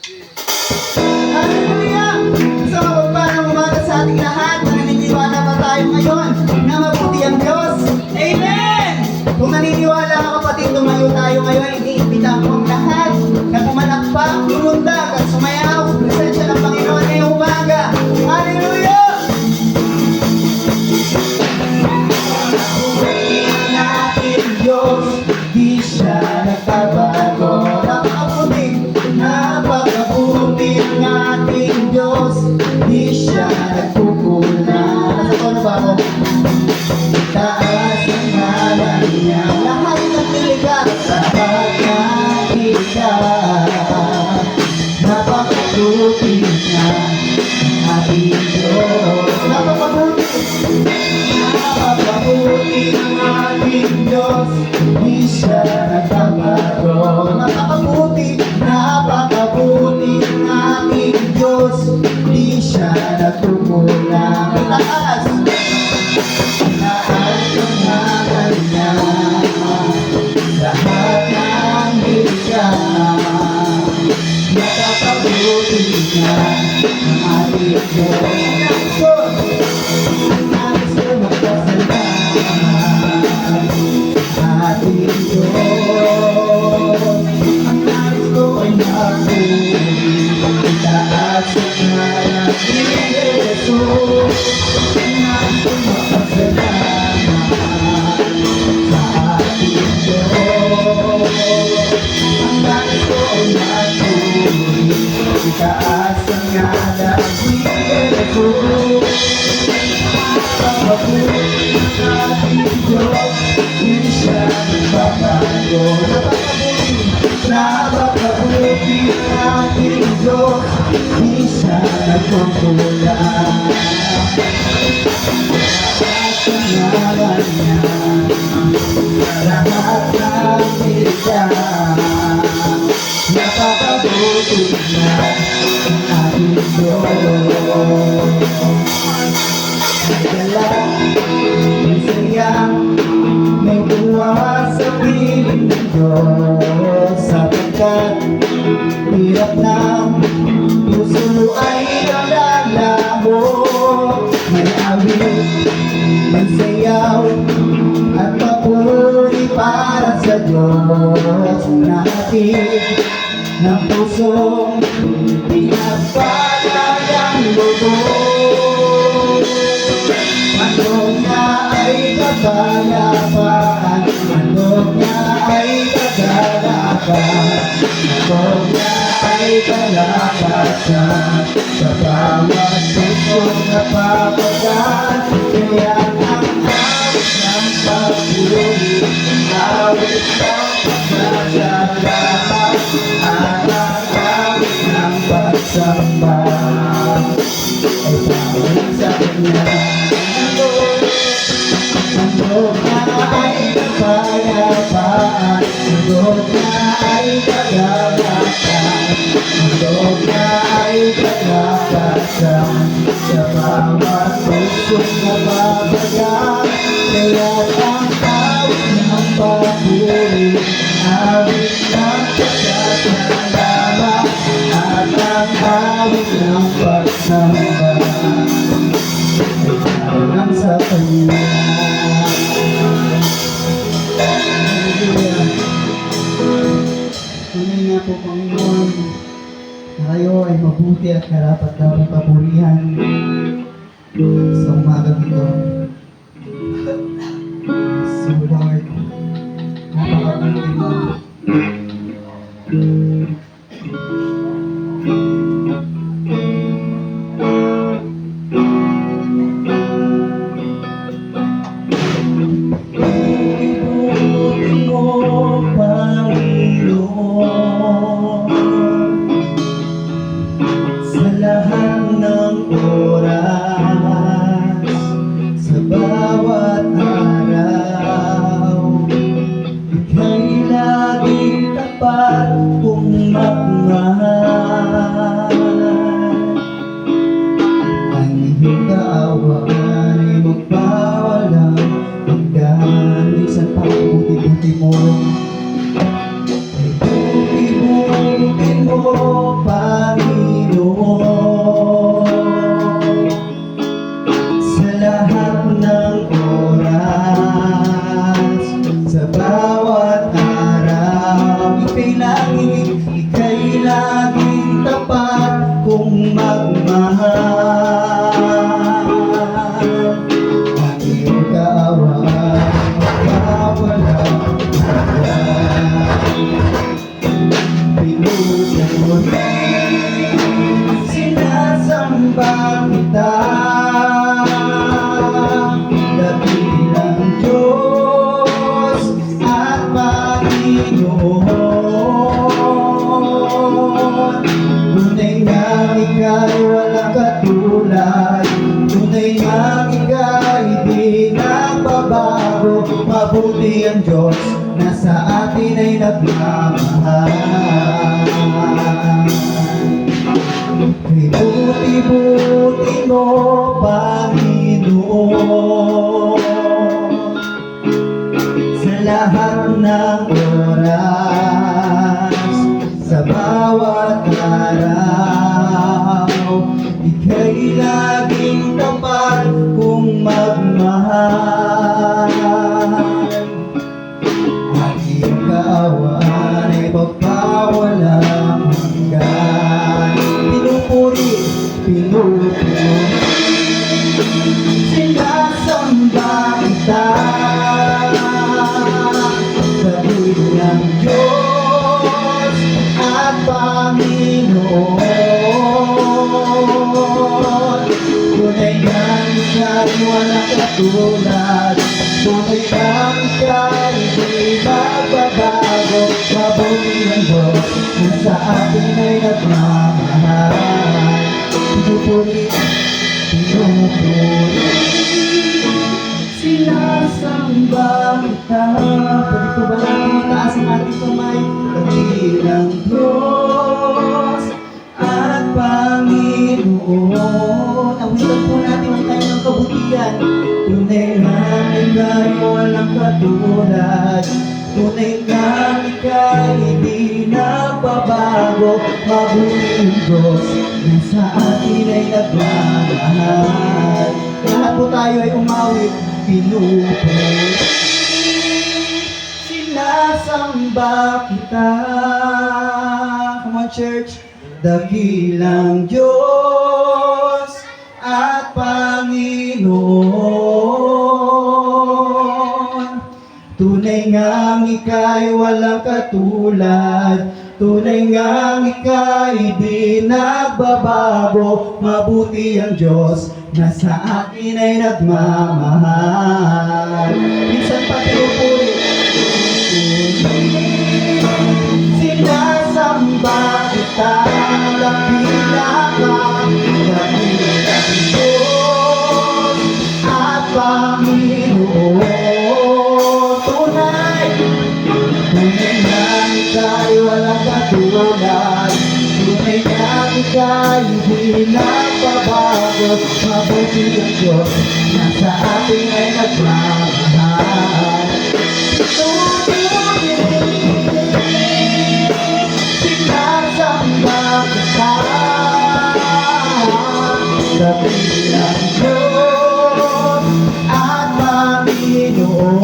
Hallelujah! So, magpalang umaga sa ating lahat. Naniniwala ba tayo ngayon na mabuti ang Diyos? Amen! Kung naniniwala ka kapatid, tumayo tayo ngayon. Iniimbita ko ang lahat na pumalakpak, lumundag at sumayaw sa presensya ng Panginoon ngayong umaga. Hallelujah! Ang ating Diyos, di siya nagbabago. Napakabuti ang ating Diyos, di siya nagkukulang. Nasa tono ba ako? Taas ang ngalan niya, lahat ng tiligan sapat na kita. Napakabuti niya ang ating Diyos. Napakabuti ang ating Diyos, di siya nagbabago. Napakabuti ang ating Diyos, di siya nagkukulang. Itaas ang ngalan niya, lahat ng bigyan. Napakabuti niya ang ating Diyos. Nais ko magpasalamat ating Diyos. Ang nais ko ay mapuri, itaas ang ngalan ni Jesus. Nais ko magpasalamat sa ating Diyos. Ang nais ko ay mapuri, itaas ang ngalan ni Jesus. Napakabuti ang ating Diyos, di siya nagbabago. Napakabuti ang ating Diyos, di siya nagkukulang. Lahat ang ngalan niya, lahat ng bigyan. Napakabuti niya ang ating Diyos. May dala, may saya, may tuwa sa piling ng Diyos. Sapagkat hirap ng puso ay nalalaho. May awit, may sayaw, at papuri para sa Diyos natin. Ng pusong pinagpalagang lubos. Handog niya ay kapayapaan, handog niya ay kagalakan, handog niya ay kalakasan, sa bawat pusong napapagaan. Kaya ang awit ng pagpuri, awit ng pagsasalamat, at ang awit ng pagsamba ay pangit sa Kanya. Handog na ay kapayapaan, handog na ay kagalakan, handog na ay kalakasan, sa bawat pusong nababagaan. Kaya't ang awit ng papuri, awit ng pagsasalamat, at ang awit ng pagsamba ay lang sa Kanya. Hallelujah. Tunay nga po, Panginoon, na kayo ay mabuti at karapat dapat papurihan sa umagang ito. So Lord, napakabuti mo. Sa lahat ng oras, sa bawat araw, ika'y lagi sinasamba kita, dakilang Diyos at Panginoon. Tunay nga ika'y walang katulad, tunay nga ika'y di nagbabago. Mabuti ang Diyos na sa atin ay nagmamahal. Kay buti-buti mo, Panginoon, sa lahat ng oras, sa bawat araw, ika'y laging tapat kung magmahal. Ang iyong kaawaan ay pagpawalang hanggan. Pinupuri, sinasamba kita, dakilang Diyos at Panginoon. Tunay nga ika'y walang katulad, tunay nga ika'y di magbabago. Mabuti ang Diyos na sa atin ay nagmamahal. Pinupuri, sinasamba kita. Pwede ko ba natin itaas ang ating kamay? Dakilang Diyos at Panginoon. Awitan po natin ang kanyang kabutihan. Tunay nga ika'y walang katulad, tunay nga ika'y di nagbabago. Mabuti ang Diyos na sa atin ay nagmamahal. Lahat po tayo ay umawit, pinupuri, sinasamba kita. Come on, church. Dakilang Diyos at Panginoon. Tunay ngang ika'y walang katulad, tunay ngang ika'y di nagbabago. Mabuti ang Diyos na sa atin ay nagmamahal. Minsan pa pinupuri, sinasamba kita, dakilang Diyos at Panginoon. Tunay nga ika'y walang katulad, tunay nga ika'y di nagbabago. Mabuti ang Diyos na sa atin ay nagmamahal. Sinasamba kita, dakilang Diyos at Panginoon.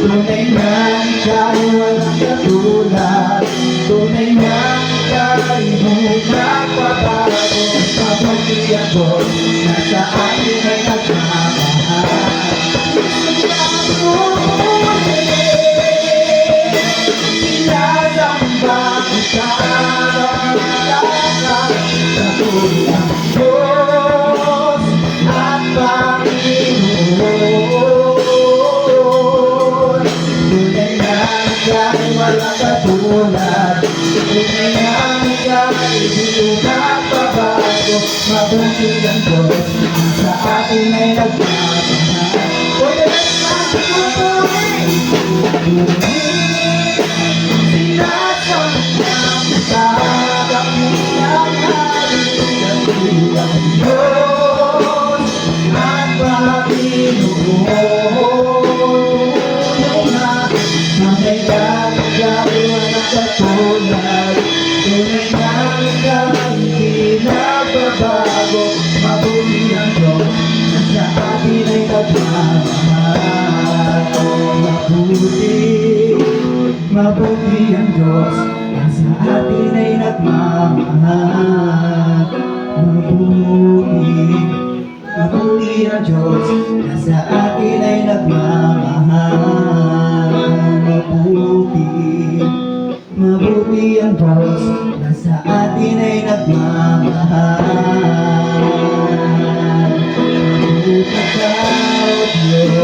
Tunay nga ika'y walang katulad, tunay nga ika'y di nagbabago. Mabuti ang Diyos na sa atin ay nagmamahal. Sinasamba kita, dakilang Diyos at Panginoon. Tunay nga ika'y walang katulad, tunay nga ika'y di nagbabago. Mabuti ang Diyos na sa atin ay nagmamahal. Sinasamba kita, dakilang Diyos at Panginoon. Tunay nga ika'y walang katulad, tunay nga ika'y di nagbabago. Mabuti ang Diyos na sa atin ay nagmamahal. Mabuti ang Diyos na sa atin ay nagmamahal. Mabuti ang Diyos na sa atin ay nagmamahal. Mabuti ang Diyos na sa atin ay nagmamahal. Mabuti ka, O Diyos.